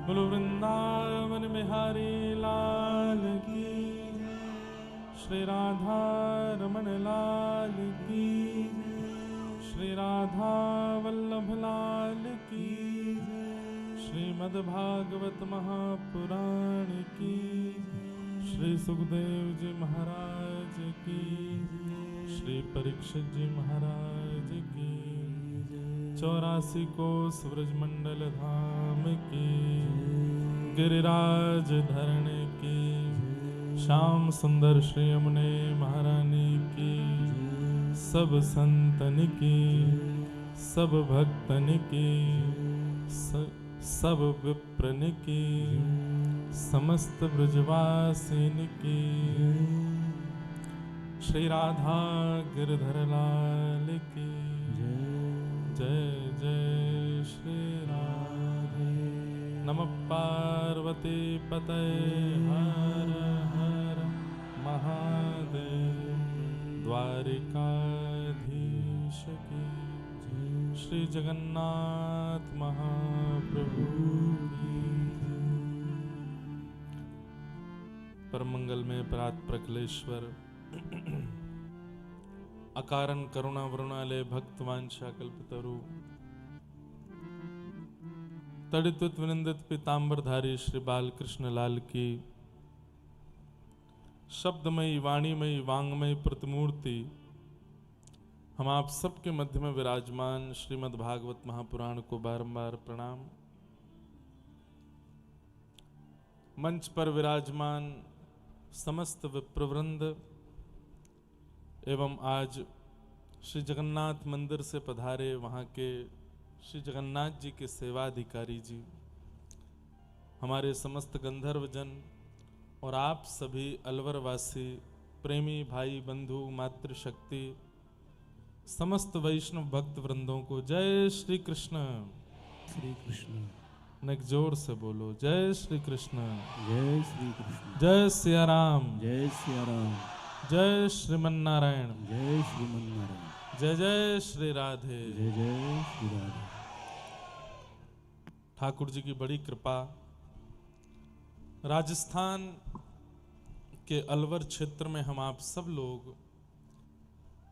बोलो वृंदावन बिहारी लाल की, श्री राधा रमण लाल की, श्री राधा वल्लभ लाल की, श्रीमद् भागवत महापुराण की, श्री सुखदेव जी महाराज की, श्री परीक्षित जी महाराज की, 84 कोस ब्रजमंडल धाम की, गिरिराज धरण की, श्याम सुंदर श्री यमुने महारानी की, सब संतन की, सब भक्तन की, सब विप्रन की, समस्त ब्रजवासिन की, श्री राधा गिरधर लाल की जय जय श्री राधे। नमः पार्वती पतये हर हर महादेव। द्वारिकाधीश की श्री जगन्नाथ महाप्रभु की। परम मंगल में प्रात प्रकलेश्वर अकारण करुणा वरुणालय भक्त वांछा कल्पतरु तड़ितुत विनंदित पीतांबरधारी श्री बालकृष्ण लाल की शब्दमयी वाणीमयी वांगमयी प्रतिमूर्ति हम आप सबके मध्य में विराजमान श्रीमद् भागवत महापुराण को बारंबार प्रणाम। मंच पर विराजमान समस्त विप्रवृंद एवं आज श्री जगन्नाथ मंदिर से पधारे वहाँ के श्री जगन्नाथ जी के सेवाधिकारी जी, हमारे समस्त गंधर्वजन और आप सभी अलवर वासी प्रेमी भाई बंधु मातृशक्ति समस्त वैष्णव भक्त वृंदों को जय श्री कृष्ण। श्री कृष्ण नेक जोर से बोलो जय श्री कृष्ण। जय श्री कृष्ण। जय सिया राम। जय सिया राम। जय श्रीमन नारायण। जय श्रीमन नारायण। जय जय श्री राधे। जय जय श्री राधे। ठाकुर जी की बड़ी कृपा, राजस्थान के अलवर क्षेत्र में हम आप सब लोग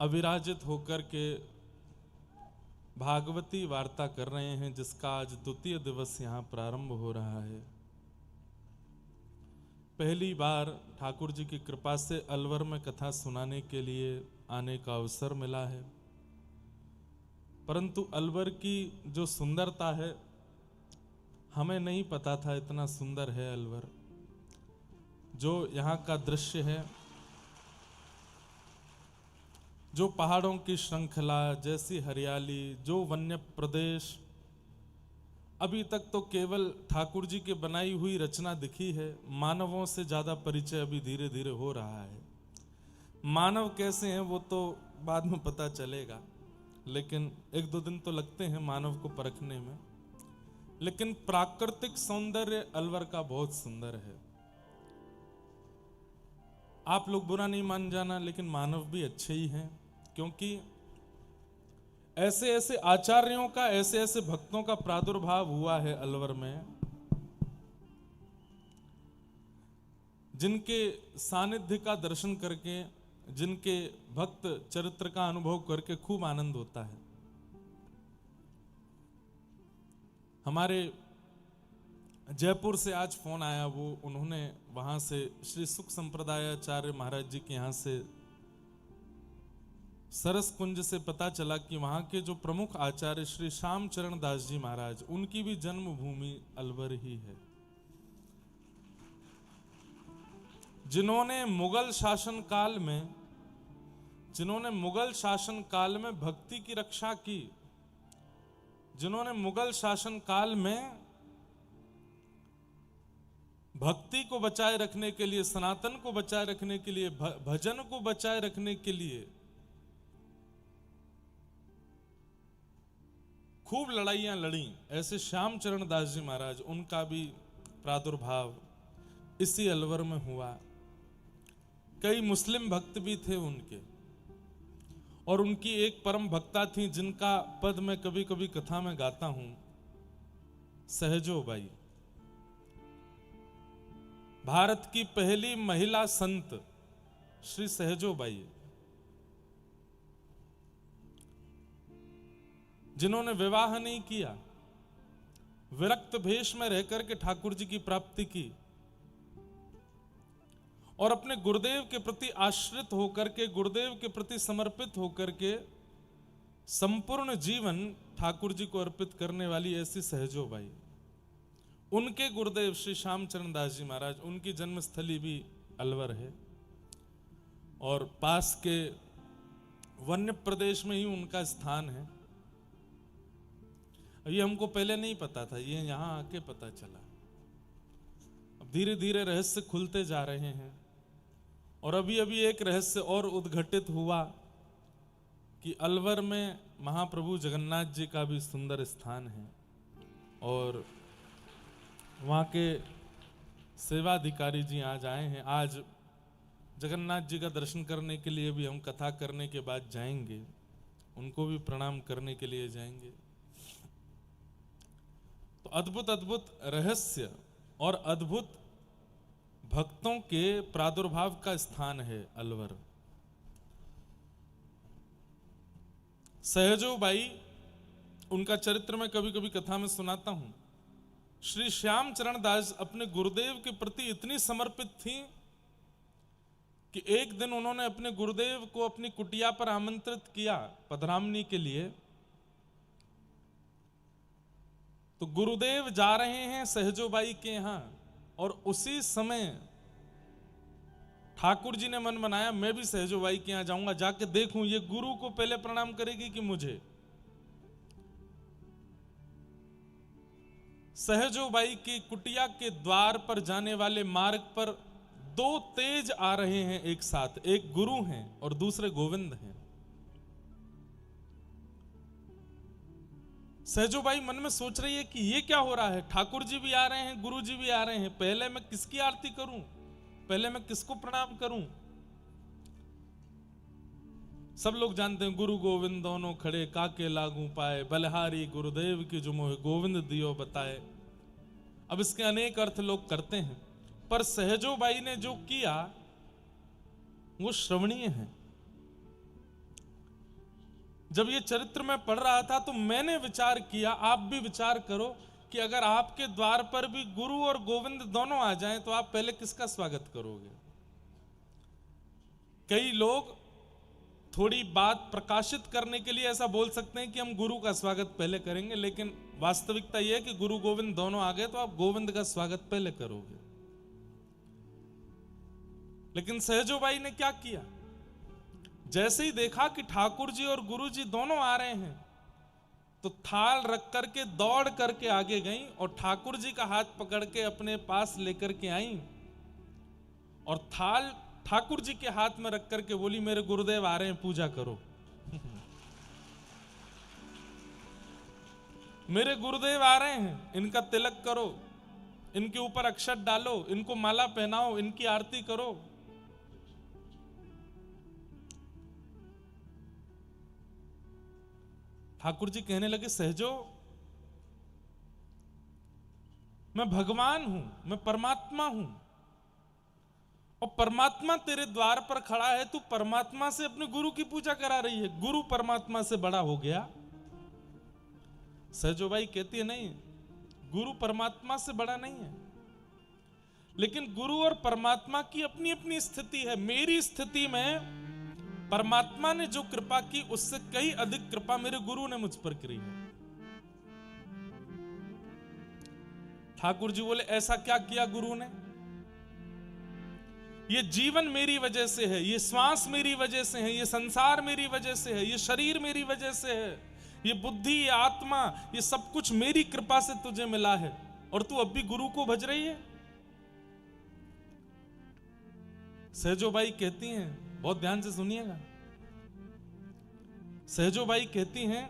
अविराजित होकर के भागवती वार्ता कर रहे हैं, जिसका आज द्वितीय दिवस यहाँ प्रारंभ हो रहा है। पहली बार ठाकुर जी की कृपा से अलवर में कथा सुनाने के लिए आने का अवसर मिला है, परंतु अलवर की जो सुंदरता है हमें नहीं पता था इतना सुंदर है अलवर। जो यहाँ का दृश्य है, जो पहाड़ों की श्रृंखला जैसी हरियाली, जो वन्य प्रदेश, अभी तक तो केवल ठाकुर जी की बनाई हुई रचना दिखी है। मानवों से ज्यादा परिचय अभी धीरे धीरे हो रहा है। मानव कैसे हैं वो तो बाद में पता चलेगा, लेकिन एक दो दिन तो लगते हैं मानव को परखने में। लेकिन प्राकृतिक सौंदर्य अलवर का बहुत सुंदर है। आप लोग बुरा नहीं मान जाना, लेकिन मानव भी अच्छे ही हैं, क्योंकि ऐसे ऐसे आचार्यों का, ऐसे ऐसे भक्तों का प्रादुर्भाव हुआ है अलवर में, जिनके सानिध्य का दर्शन करके, जिनके भक्त चरित्र का अनुभव करके खूब आनंद होता है। हमारे जयपुर से आज फोन आया, वो उन्होंने वहां से श्री सुख संप्रदायाचार्य महाराज जी के यहाँ से सरस कुंज से पता चला कि वहां के जो प्रमुख आचार्य श्री श्याम चरण दास जी महाराज, उनकी भी जन्मभूमि अलवर ही है। जिन्होंने मुगल शासन काल में भक्ति की रक्षा की, जिन्होंने मुगल शासन काल में भक्ति को बचाए रखने के लिए, सनातन को बचाए रखने के लिए, भजन को बचाए रखने के लिए खूब लड़ाइयां लड़ी, ऐसे श्याम चरण दास जी महाराज, उनका भी प्रादुर्भाव इसी अलवर में हुआ। कई मुस्लिम भक्त भी थे उनके, और उनकी एक परम भक्ता थी जिनका पद मैं कभी कभी कथा में गाता हूं, सहजो बाई। भारत की पहली महिला संत श्री सहजोबाई, जिन्होंने विवाह नहीं किया, विरक्त भेष में रहकर के ठाकुर जी की प्राप्ति की और अपने गुरुदेव के प्रति आश्रित होकर के, गुरुदेव के प्रति समर्पित होकर के संपूर्ण जीवन ठाकुर जी को अर्पित करने वाली ऐसी सहजोबाई, उनके गुरुदेव श्री श्यामचरण दास जी महाराज, उनकी जन्मस्थली भी अलवर है और पास के वन्य प्रदेश में ही उनका स्थान है। ये हमको पहले नहीं पता था, ये यहां आके पता चला। अब धीरे धीरे रहस्य खुलते जा रहे हैं और अभी अभी एक रहस्य और उद्घटित हुआ कि अलवर में महाप्रभु जगन्नाथ जी का भी सुंदर स्थान है और वहाँ के सेवाधिकारी जी आज आए हैं। आज जगन्नाथ जी का दर्शन करने के लिए भी हम कथा करने के बाद जाएंगे, उनको भी प्रणाम करने के लिए जाएंगे। तो अद्भुत अद्भुत रहस्य और अद्भुत भक्तों के प्रादुर्भाव का स्थान है अलवर। सहजोबाई, उनका चरित्र मैं कभी कभी कथा में सुनाता हूं। श्री श्यामचरण दास अपने गुरुदेव के प्रति इतनी समर्पित थी कि एक दिन उन्होंने अपने गुरुदेव को अपनी कुटिया पर आमंत्रित किया पधरामनी के लिए। तो गुरुदेव जा रहे हैं सहजोबाई के यहां और उसी समय ठाकुर जी ने मन बनाया मैं भी सहजोबाई के यहां जाऊंगा, जाके देखूं ये गुरु को पहले प्रणाम करेगी कि मुझे। सहजोबाई की कुटिया के द्वार पर जाने वाले मार्ग पर दो तेज आ रहे हैं एक साथ, एक गुरु हैं और दूसरे गोविंद हैं। सहजोबाई मन में सोच रही है कि ये क्या हो रहा है, ठाकुर जी भी आ रहे हैं, गुरु जी भी आ रहे हैं, पहले मैं किसकी आरती करूं, पहले मैं किसको प्रणाम करूं। सब लोग जानते हैं गुरु गोविंद दोनों खड़े काके लागू पाए, बलिहारी गुरुदेव की जो मोह गोविंद दियो बताए। अब इसके अनेक अर्थ लोग करते हैं, पर सहजोबाई ने जो किया वो श्रवणीय है। जब ये चरित्र में पढ़ रहा था तो मैंने विचार किया, आप भी विचार करो कि अगर आपके द्वार पर भी गुरु और गोविंद दोनों आ जाएं तो आप पहले किसका स्वागत करोगे। कई लोग थोड़ी बात प्रकाशित करने के लिए ऐसा बोल सकते हैं कि हम गुरु का स्वागत पहले करेंगे, लेकिन वास्तविकता यह है कि गुरु गोविंद दोनों आ गए तो आप गोविंद का स्वागत पहले करोगे। लेकिन सहजोबाई ने क्या किया, जैसे ही देखा कि ठाकुर जी और गुरु जी दोनों आ रहे हैं तो थाल रख करके दौड़ करके आगे गई और ठाकुर जी का हाथ पकड़ के अपने पास लेकर के आई और थाल ठाकुर जी के हाथ में रख करके बोली मेरे गुरुदेव आ रहे हैं, पूजा करो। मेरे गुरुदेव आ रहे हैं, इनका तिलक करो, इनके ऊपर अक्षत डालो, इनको माला पहनाओ, इनकी आरती करो। ठाकुर जी कहने लगे सहजो, मैं भगवान हूं, मैं परमात्मा हूं और परमात्मा तेरे द्वार पर खड़ा है, तू परमात्मा से अपने गुरु की पूजा करा रही है। गुरु परमात्मा से बड़ा हो गया। सहजोबाई कहती है नहीं, गुरु परमात्मा से बड़ा नहीं है, लेकिन गुरु और परमात्मा की अपनी अपनी स्थिति है। मेरी स्थिति में परमात्मा ने जो कृपा की उससे कई अधिक कृपा मेरे गुरु ने मुझ पर करी है। ठाकुर जी बोले ऐसा क्या किया गुरु ने, ये जीवन मेरी वजह से है, ये श्वास मेरी वजह से है, ये संसार मेरी वजह से है, ये शरीर मेरी वजह से है, ये बुद्धि, ये आत्मा, ये सब कुछ मेरी कृपा से तुझे मिला है और तू अब भी गुरु को भज रही है। सहजोबाई कहती हैं, बहुत ध्यान से सुनिएगा, सहजोबाई कहती हैं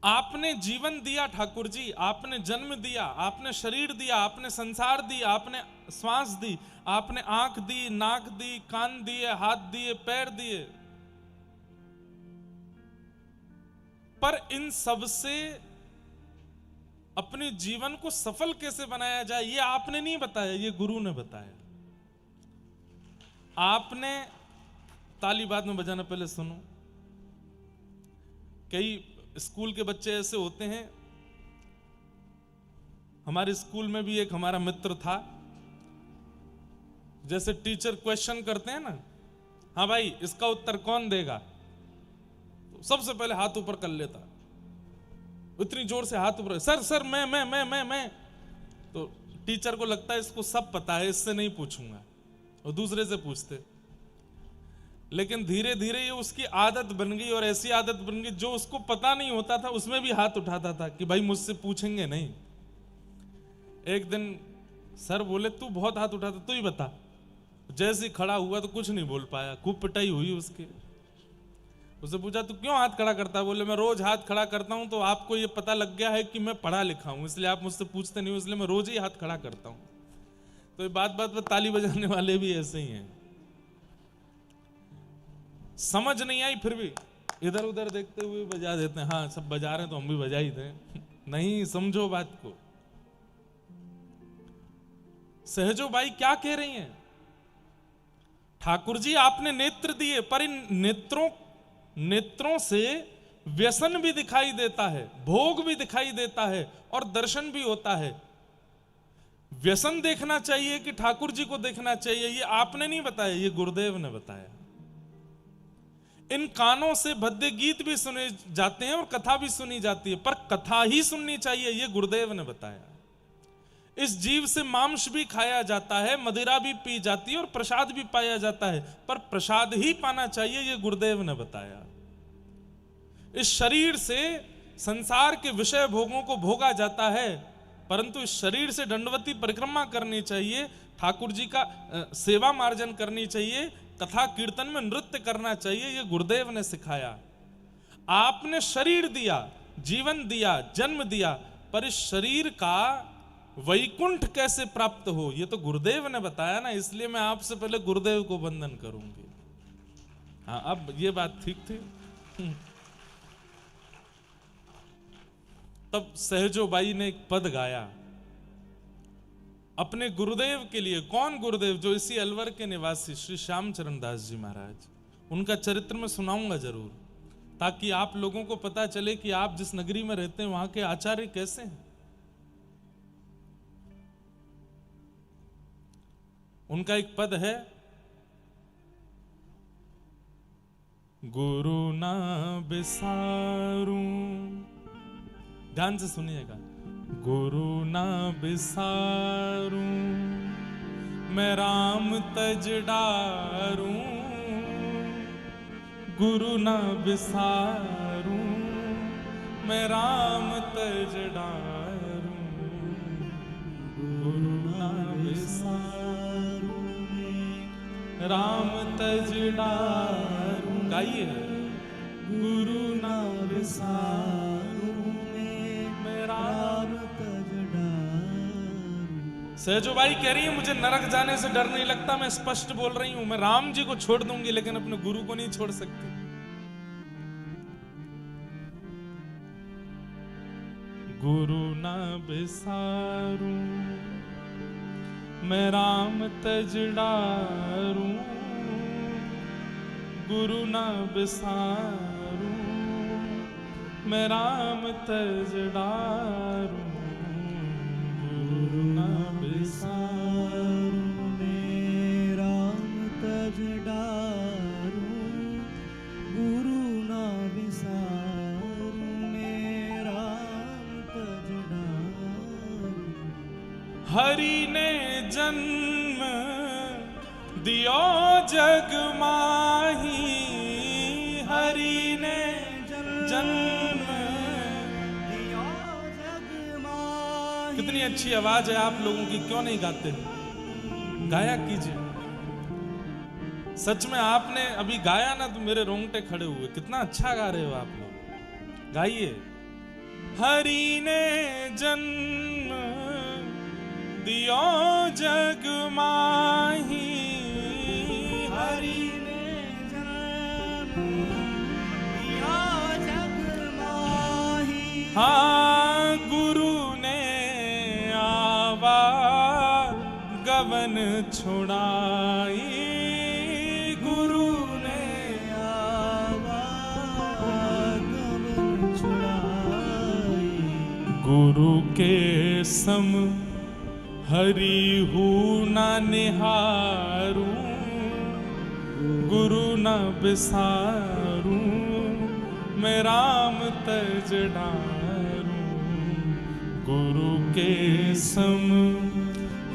आपने जीवन दिया ठाकुर जी, आपने जन्म दिया, आपने शरीर दिया, आपने संसार दिया, आपने श्वास दी, आपने आंख दी, नाक दी, कान दिए, हाथ दिए, पैर दिए, पर इन सब से अपने जीवन को सफल कैसे बनाया जाए ये आपने नहीं बताया, ये गुरु ने बताया। आपने ताली बाद में बजाना, पहले सुनो। कई स्कूल के बच्चे ऐसे होते हैं, हमारे स्कूल में भी एक हमारा मित्र था, जैसे टीचर क्वेश्चन करते हैं ना, हाँ भाई इसका उत्तर कौन देगा, तो सबसे पहले हाथ ऊपर कर लेता, इतनी जोर से हाथ ऊपर, सर सर मैं। तो टीचर को लगता है इसको सब पता है, इससे नहीं पूछूंगा, और दूसरे से पूछते। लेकिन धीरे धीरे ये उसकी आदत बन गई, और ऐसी आदत बन गई जो उसको पता नहीं होता था उसमें भी हाथ उठाता था कि भाई मुझसे पूछेंगे नहीं। एक दिन सर बोले तू बहुत हाथ उठाता, तू ही बता। जैसे ही खड़ा हुआ तो कुछ नहीं बोल पाया, खूब पिटाई हुई उसके। उससे पूछा तू क्यों हाथ खड़ा करता है? बोले मैं रोज हाथ खड़ा करता हूं, तो आपको ये पता लग गया है कि मैं पढ़ा लिखा हूं, इसलिए आप मुझसे पूछते नहीं हो, इसलिए मैं रोज ही हाथ खड़ा करता हूं। तो ये बात बात पर ताली बजाने वाले भी ऐसे ही हैं, समझ नहीं आई फिर भी इधर उधर देखते हुए बजा देते हैं। हाँ सब बजा रहे हैं तो हम भी बजा ही दें। नहीं समझो बात को। सहजो बाई क्या कह रही हैं? ठाकुर जी आपने नेत्र दिए, पर इन नेत्रों से व्यसन भी दिखाई देता है, भोग भी दिखाई देता है, और दर्शन भी होता है। व्यसन देखना चाहिए कि ठाकुर जी को देखना चाहिए, ये आपने नहीं बताया, ये गुरुदेव ने बताया। इन कानों से भद्दे गीत भी सुने जाते हैं और कथा भी सुनी जाती है, पर कथा ही सुननी चाहिए, ये गुरुदेव ने बताया। इस जीव से मांस भी खाया जाता है, मदिरा भी पी जाती है और प्रसाद भी पाया जाता है, पर प्रसाद ही पाना चाहिए, ये गुरुदेव ने बताया। इस शरीर से संसार के विषय भोगों को भोगा जाता है, परंतु इस शरीर से दंडवती परिक्रमा करनी चाहिए, ठाकुर जी का सेवा मार्जन करनी चाहिए, कथा कीर्तन में नृत्य करना चाहिए, ये गुरुदेव ने सिखाया। आपने शरीर दिया, जीवन दिया, जन्म दिया, पर इस शरीर का वैकुंठ कैसे प्राप्त हो ये तो गुरुदेव ने बताया ना, इसलिए मैं आपसे पहले गुरुदेव को वंदन करूंगी। हाँ अब ये बात ठीक थी। तब सहजो बाई ने एक पद गाया अपने गुरुदेव के लिए। कौन गुरुदेव? जो इसी अलवर के निवासी श्री श्यामचरण दास जी महाराज। उनका चरित्र में सुनाऊंगा जरूर, ताकि आप लोगों को पता चले कि आप जिस नगरी में रहते हैं वहां के आचार्य कैसे हैं। उनका एक पद है, गुरु ना बिसारूं, ध्यान से सुनिएगा। गुरु ना बिसारूं मैं राम तज डारूं, गुरु ना बिसारूं मैं राम तज डारूं, गुरु ना बिसारूं राम तज डारूं। गाइए, गुरु ना बिसारूं मैं राम तज डारूं। सहजो बाई कह रही है मुझे नरक जाने से डर नहीं लगता, मैं स्पष्ट बोल रही हूं, मैं राम जी को छोड़ दूंगी लेकिन अपने गुरु को नहीं छोड़ सकती। गुरु ना बिसारूं मैं राम तज डारूं, गुरु ना बिसारूं मैं राम तज डारूं, गुरु ना बिसारूं मैं राम तज डारूं, गुरु ना बिसारूं मैं राम तज डारूं। हरि ने जन्म दियो जग माही, हरि ने जन्म दियो जग माही। कितनी अच्छी आवाज है आप लोगों की, क्यों नहीं गाते? गाया कीजिए। सच में आपने अभी गाया ना तो मेरे रोंगटे खड़े हुए। कितना अच्छा गा रहे हो आप लोग, गाइए। हरि ने जन्म दियो जग माही, हरि ने जन्म दियो जग माही। हाँ गुरु ने गवन छुड़ाई, गुरु ने गवन छुड़ाई। गुरु के सम हरि हूँ ना निहारूं, गुरु न बिसारूं, मैं राम तज डारूं। गुरु के सम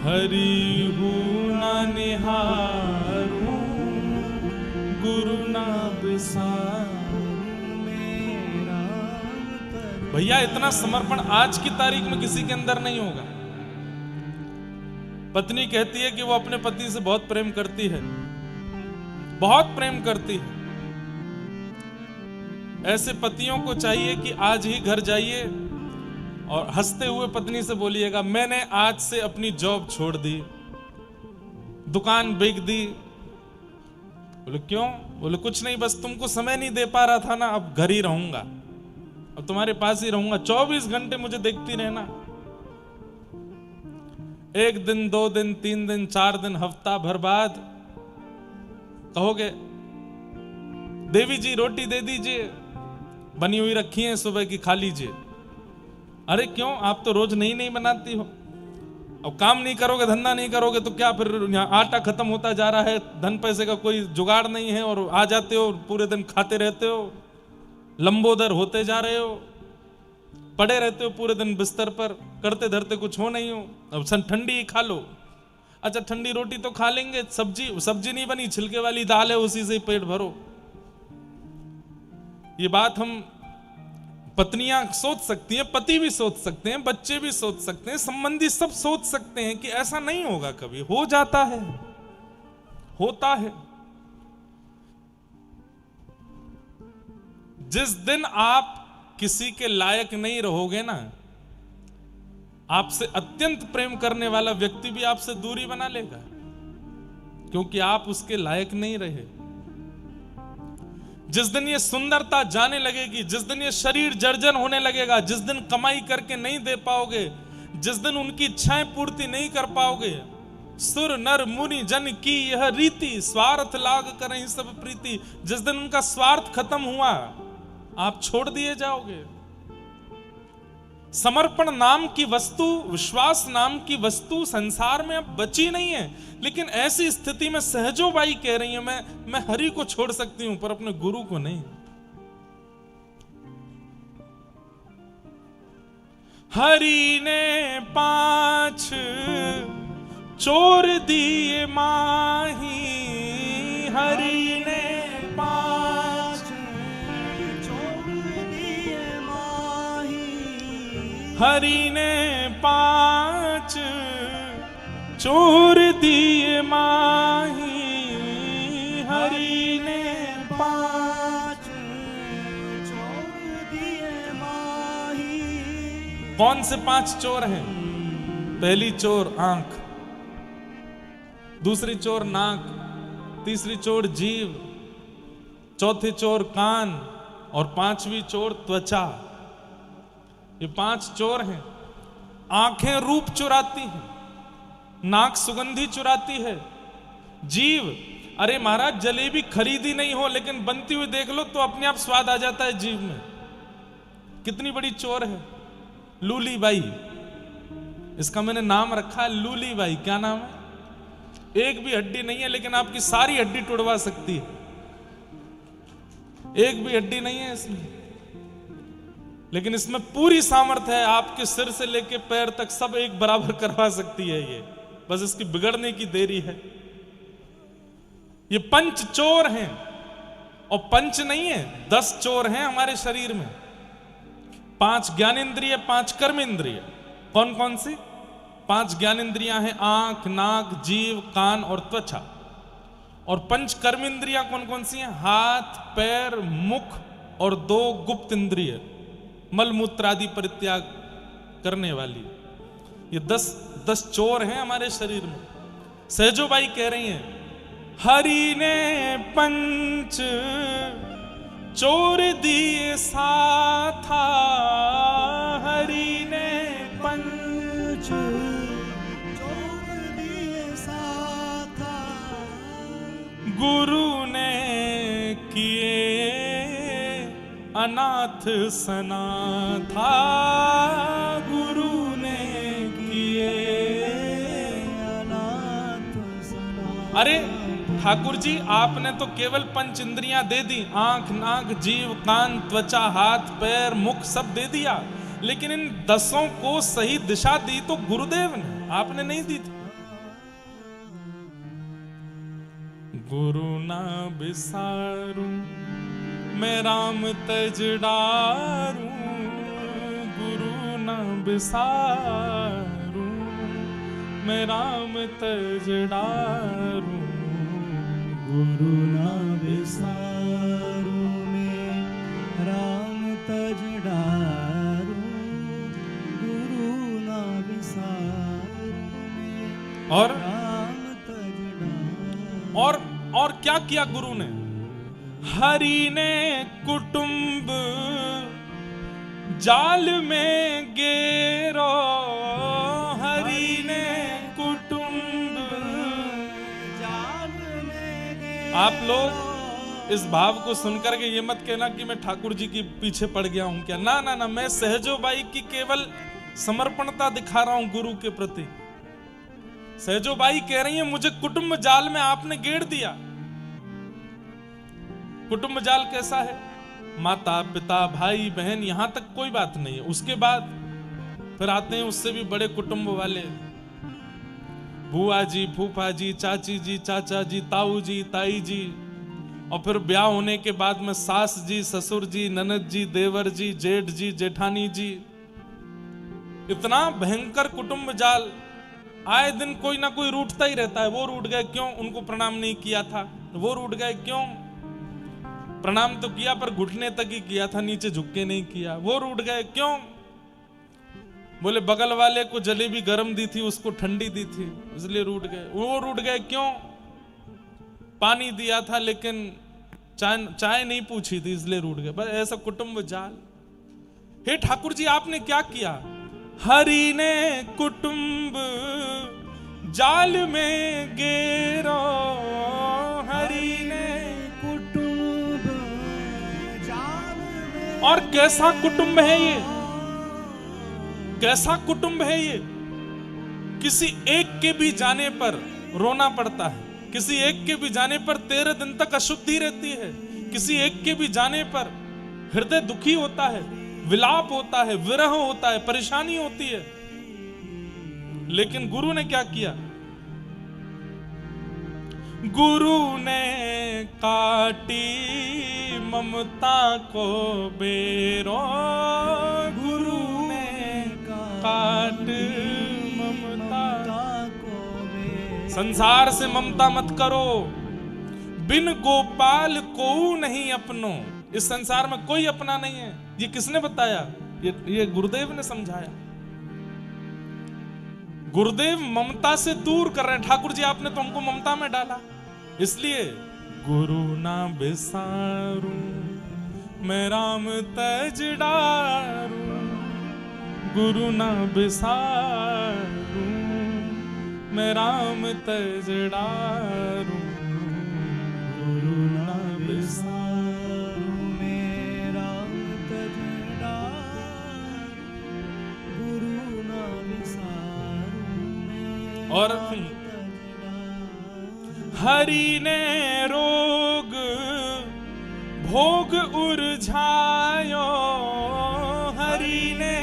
हरि हूँ ना निहारूं, गुरु न बिसारूं, मैं राम तज। भैया इतना समर्पण आज की तारीख में किसी के अंदर नहीं होगा। पत्नी कहती है कि वो अपने पति से बहुत प्रेम करती है, बहुत प्रेम करती है। ऐसे पतियों को चाहिए कि आज ही घर जाइए और हंसते हुए पत्नी से बोलिएगा, मैंने आज से अपनी जॉब छोड़ दी, दुकान बेच दी। बोले क्यों? बोले कुछ नहीं, बस तुमको समय नहीं दे पा रहा था ना, अब घर ही रहूंगा, अब तुम्हारे पास ही रहूंगा, 24 घंटे मुझे देखती रहना। 1 दिन 2 दिन 3 दिन 4 दिन हफ्ता भर बाद कहोगे, देवी जी रोटी दे दीजिए, बनी हुई रखी है, सुबह की खा लीजिए। अरे क्यों? आप तो रोज नहीं बनाती हो। अब काम नहीं करोगे, धंधा नहीं करोगे तो क्या फिर यहाँ आटा खत्म होता जा रहा है, धन पैसे का कोई जुगाड़ नहीं है, और आ जाते हो पूरे दिन खाते रहते हो, लंबोदर होते जा रहे हो, पड़े रहते हो पूरे दिन बिस्तर पर, करते धरते कुछ हो नहीं हो। अब सन ठंडी ही खा लो। अच्छा ठंडी रोटी तो खा लेंगे, सब्जी नहीं बनी, छिलके वाली दाल है, उसी से ही पेट भरो। ये बात हम पत्नियां सोच सकती हैं, पति भी सोच सकते हैं, बच्चे भी सोच सकते हैं, संबंधी सब सोच सकते हैं कि ऐसा नहीं होगा कभी, हो जाता है, होता है। जिस दिन आप किसी के लायक नहीं रहोगे ना, आपसे अत्यंत प्रेम करने वाला व्यक्ति भी आपसे दूरी बना लेगा, क्योंकि आप उसके लायक नहीं रहे। जिस दिन ये सुंदरता जाने लगेगी, जिस दिन ये शरीर जर्जर होने लगेगा, जिस दिन कमाई करके नहीं दे पाओगे, जिस दिन उनकी इच्छाएं पूर्ति नहीं कर पाओगे, सुर नर मुनि जन की यह रीति, स्वार्थ लाग करहीं सब प्रीति, जिस दिन उनका स्वार्थ खत्म हुआ, आप छोड़ दिए जाओगे। समर्पण नाम की वस्तु, विश्वास नाम की वस्तु संसार में अब बची नहीं है। लेकिन ऐसी स्थिति में सहजोबाई कह रही है, मैं हरि को छोड़ सकती हूं पर अपने गुरु को नहीं। हरि ने 5 चोर दिए माही, हरि ने 5 चोर दिए माही, हरि ने 5 चोर दिए माही, हरि ने 5 चोर दिए माही। कौन से 5 चोर हैं? पहली चोर आंख, दूसरी चोर नाक, तीसरी चोर जीभ, चौथी चोर कान और 5वीं चोर त्वचा। ये 5 चोर हैं। आंखें रूप चुराती हैं, नाक सुगंधी चुराती है, जीभ, अरे महाराज जलेबी खरीदी नहीं हो लेकिन बनती हुई देख लो तो अपने आप स्वाद आ जाता है जीभ में। कितनी बड़ी चोर है। लूली बाई, इसका मैंने नाम रखा है लूली बाई। क्या नाम है? एक भी हड्डी नहीं है लेकिन आपकी सारी हड्डी तोड़वा सकती है। एक भी हड्डी नहीं है इसमें, लेकिन इसमें पूरी सामर्थ्य है, आपके सिर से लेके पैर तक सब एक बराबर करवा सकती है ये, बस इसकी बिगड़ने की देरी है। ये 5 चोर हैं, और 5 नहीं है 10 चोर हैं हमारे शरीर में। 5 ज्ञानेंद्रिय, 5 कर्मेंद्रिय। कौन कौन सी? 5 ज्ञानेंद्रियां हैं, आंख, नाक, जीभ, कान और त्वचा। और 5 कर्मेंद्रियां कौन कौन सी हैं? हाथ, पैर, मुख और 2 गुप्त इंद्रिय, मलमूत्र आदि परित्याग करने वाली। ये 10 चोर हैं हमारे शरीर में। सहजोबाई कह रही हैं, हरि ने 5 चोर दिए साथा, हरि ने 5 चोर दिए साथा। गुरु ने किए अनाथ सना था, गुरु ने किए अनाथ सना। अरे ठाकुर जी, आपने तो केवल पंच इंद्रियां दे दी, आंख, नाक, जीव, कान, त्वचा, हाथ, पैर, मुख सब दे दिया, लेकिन इन 10 को सही दिशा दी तो गुरुदेव ने, आपने नहीं दी थी। गुरु ना बिसारू मैं राम तज डारू, गुरु ना बिसारू मैं राम तज डारू, गुरु ना बिसारू मैं राम तज डारू, गुरु ना बिसारू मैं और राम तज डारू। और क्या किया गुरु ने? हरि ने कुटुंब जाल में गेरो, हरि ने कुटुंब जाल में गेरो। आप लोग इस भाव को सुनकर के ये मत कहना कि मैं ठाकुर जी के पीछे पड़ गया हूं क्या। ना ना ना, मैं सहजोबाई की केवल समर्पणता दिखा रहा हूं गुरु के प्रति। सहजोबाई कह रही है मुझे कुटुंब जाल में आपने गेड़ दिया। कुटुंब जाल कैसा है? माता पिता भाई बहन, यहां तक कोई बात नहीं है। उसके बाद फिर आते हैं उससे भी बड़े कुटुंब वाले, बुआ जी, फूफा जी, चाची जी, चाचा जी, ताऊ जी, ताई जी, और फिर ब्याह होने के बाद में सास जी, ससुर जी, ननद जी, देवर जी, जेठ जी, जेठानी जी। इतना भयंकर कुटुंब जाल। आए दिन कोई ना कोई रूठता ही रहता है। वो रूठ गए क्यों? उनको प्रणाम नहीं किया था। वो रूठ गए क्यों? प्रणाम तो किया पर घुटने तक ही किया था, नीचे झुक के नहीं किया। वो रूठ गए क्यों? बोले बगल वाले को जलेबी गरम दी थी, उसको ठंडी दी थी, इसलिए रूठ गए। वो रूठ गए क्यों? पानी दिया था लेकिन चाय नहीं पूछी थी, इसलिए रूठ गए। बस ऐसा कुटुंब जाल। हे ठाकुर जी, आपने क्या किया? हरि ने कुटुंब जाल में गेरो, हरि ने कुटुंब जाल में। और कैसा कुटुंब है ये? कैसा कुटुंब है ये? किसी एक के भी जाने पर रोना पड़ता है, किसी एक के भी जाने पर 13 दिन तक अशुद्धि रहती है, किसी एक के भी जाने पर हृदय दुखी होता है, विलाप होता है, विरह होता है, परेशानी होती है। लेकिन गुरु ने क्या किया? गुरु ने काटी ममता को बेरो, गुरु ने काट ममता को बेरो। संसार से ममता मत करो। बिन गोपाल को नहीं अपनो। इस संसार में कोई अपना नहीं है। ये किसने बताया? ये गुरुदेव ने समझाया। गुरुदेव ममता से दूर कर रहे हैं। ठाकुर जी, आपने तो हमको ममता में डाला, इसलिए गुरु ना बिसारू मैं राम तज डारू, गुरु ना बिसारू मैं राम तज डारू, गुरु ना बिसारू मैं राम तज डारू, गुरु ना बिसारू मैं और राम तज डारू। हरि ने रोग भोग उरझायो, हरि ने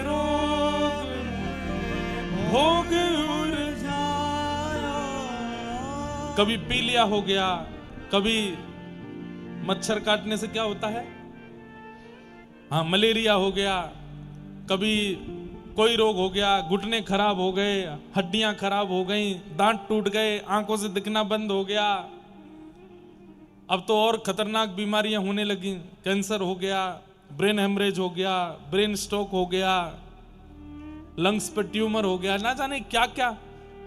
रोग भोग उरझायो। कभी पीलिया हो गया, कभी मच्छर काटने से क्या होता है, हाँ मलेरिया हो गया, कभी कोई रोग हो गया, घुटने खराब हो गए, हड्डियां खराब हो गई, दांत टूट गए, आंखों से दिखना बंद हो गया। अब तो और खतरनाक बीमारियां होने लगी, कैंसर हो गया, ब्रेन हेमरेज हो गया, ब्रेन स्ट्रोक हो गया, लंग्स पे ट्यूमर हो गया, ना जाने क्या क्या।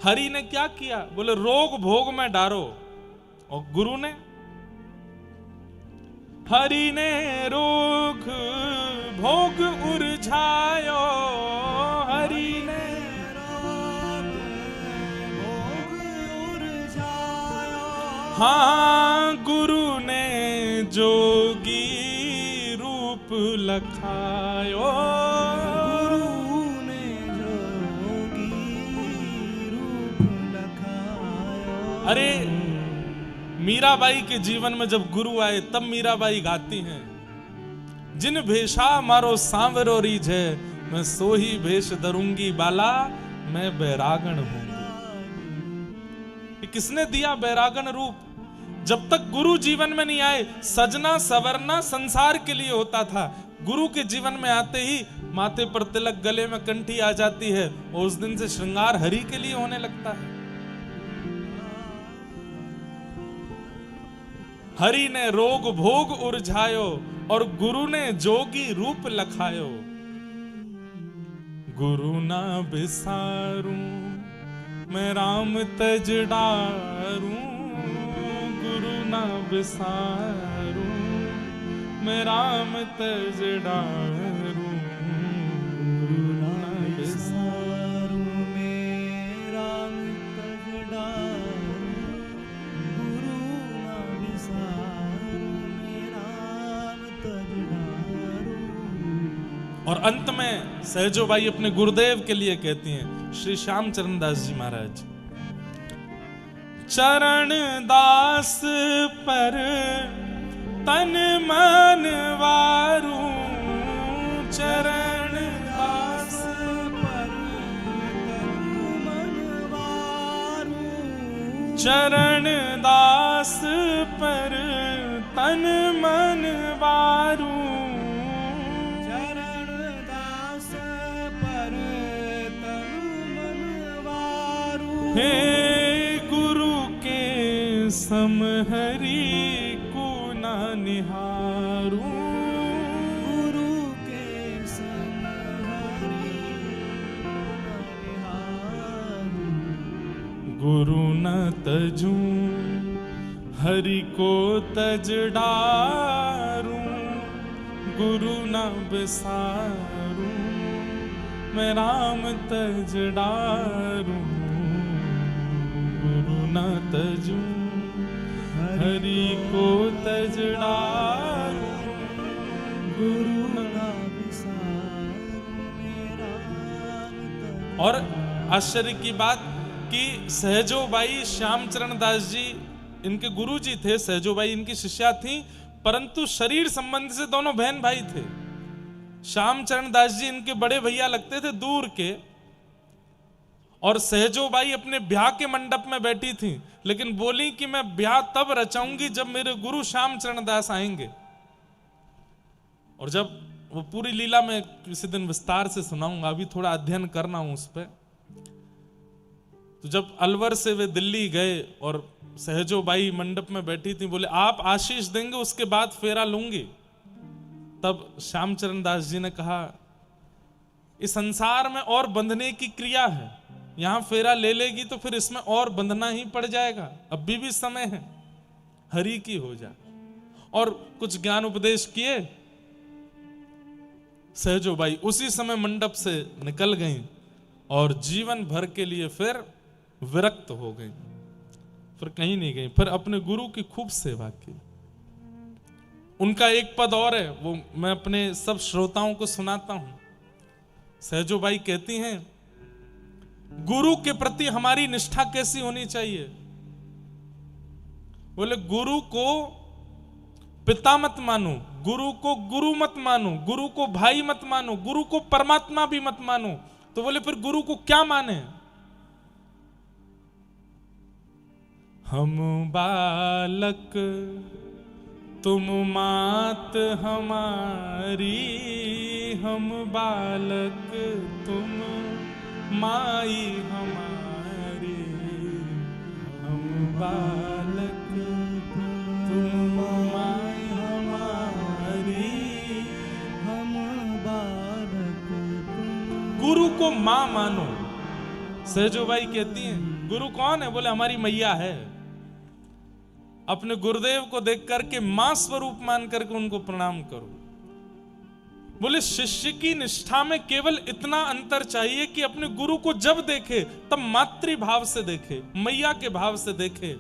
हरि ने क्या किया? बोले रोग भोग में डारो। और गुरु ने, हरि ने रोग भोग उरझायो, हरि ने रोग भोग उरझायो। हाँ गुरु ने जोगी रूप लखायो, गुरु ने जोगी रूप लखायो। अरे मीराबाई के जीवन में जब गुरु आए तब मीराबाई गाती हैं, जिन भेषा मारो सांवरो रीझ है, मैं सोही भेष धरूंगी बाला, मैं बैरागण हूंगी। किसने दिया बैरागण रूप? जब तक गुरु जीवन में नहीं आए, सजना सवरना संसार के लिए होता था। गुरु के जीवन में आते ही माथे पर तिलक, गले में कंठी आ जाती है और उस दिन से श्रृंगार हरि के लिए होने लगता है। हरि ने रोग भोग उरझायो और गुरु ने जोगी रूप लखायो। गुरु ना बिसारूं मैं राम तज डारूं, गुरु ना बिसारूं मैं राम तज डारूं, गुरु ना बिसारूं मैं राम तज डारूं, गुरु ना बिसारूं मैं राम तज डारूं। और अंत में सहजोबाई अपने गुरुदेव के लिए कहती हैं, श्री श्याम चरण दास जी महाराज, चरण दास पर तन मन वारूं, चरण दास पर तन मन वारूं, चरण दास पर तन मन वारूं, चरण दास पर तन मन वारूं। हे गुरु के समहरी को ना निहारूं, गुरु के समहरी न निहारूं, गुरु न तजूं हरि को तज डारूं, गुरु न बिसारूं मैं राम तज डारूं, गुरु न तजूं हरि को तज डारूं, गुरु न। और आश्चर्य की बात कि सहजोबाई श्यामचरण दास जी इनके गुरु जी थे, सहजोबाई इनकी शिष्या थी, परंतु शरीर संबंध से दोनों बहन भाई थे। श्यामचरण दास जी इनके बड़े भैया लगते थे दूर के, और सहजोबाई अपने ब्याह के मंडप में बैठी थी, लेकिन बोली कि मैं ब्याह तब रचाऊंगी जब मेरे गुरु श्यामचरण दास आएंगे। और जब वो पूरी लीला में किसी दिन विस्तार से सुनाऊंगा, अभी थोड़ा अध्ययन करना हूं उस पर। तो जब अलवर से वे दिल्ली गए और सहजोबाई मंडप में बैठी थी, बोले आप आशीष देंगे उसके बाद फेरा लूंगी। तब श्यामचरण दास जी ने कहा, इस संसार में और बंधने की क्रिया है, यहां फेरा ले लेगी तो फिर इसमें और बंधना ही पड़ जाएगा, अभी भी समय है, हरि की हो जा। और कुछ ज्ञान उपदेश किए। सहजोबाई उसी समय मंडप से निकल गईं और जीवन भर के लिए फिर विरक्त हो गईं, फिर कहीं नहीं गईं, फिर अपने गुरु की खूब सेवा की। उनका एक पद और है, वो मैं अपने सब श्रोताओं को सुनाता हूं। सहजोबाई कहती हैं, गुरु के प्रति हमारी निष्ठा कैसी होनी चाहिए? बोले गुरु को पिता मत मानो, गुरु को गुरु मत मानो, गुरु को भाई मत मानो, गुरु को परमात्मा भी मत मानो। तो बोले फिर गुरु को क्या माने? हम बालक तुम मात हमारी, हम बालक तुम माई हमारी, हम बालक तुम माई हमारी, हम बालक तुम। गुरु को मां मानो। सहजोबाई कहती हैं, गुरु कौन है? बोले हमारी मैया है। अपने गुरुदेव को देख करके मां स्वरूप मान करके उनको प्रणाम करो। बोले शिष्य की निष्ठा में केवल इतना अंतर चाहिए कि अपने गुरु को जब देखे तब मातृभाव से देखे, मैया के भाव से देखे।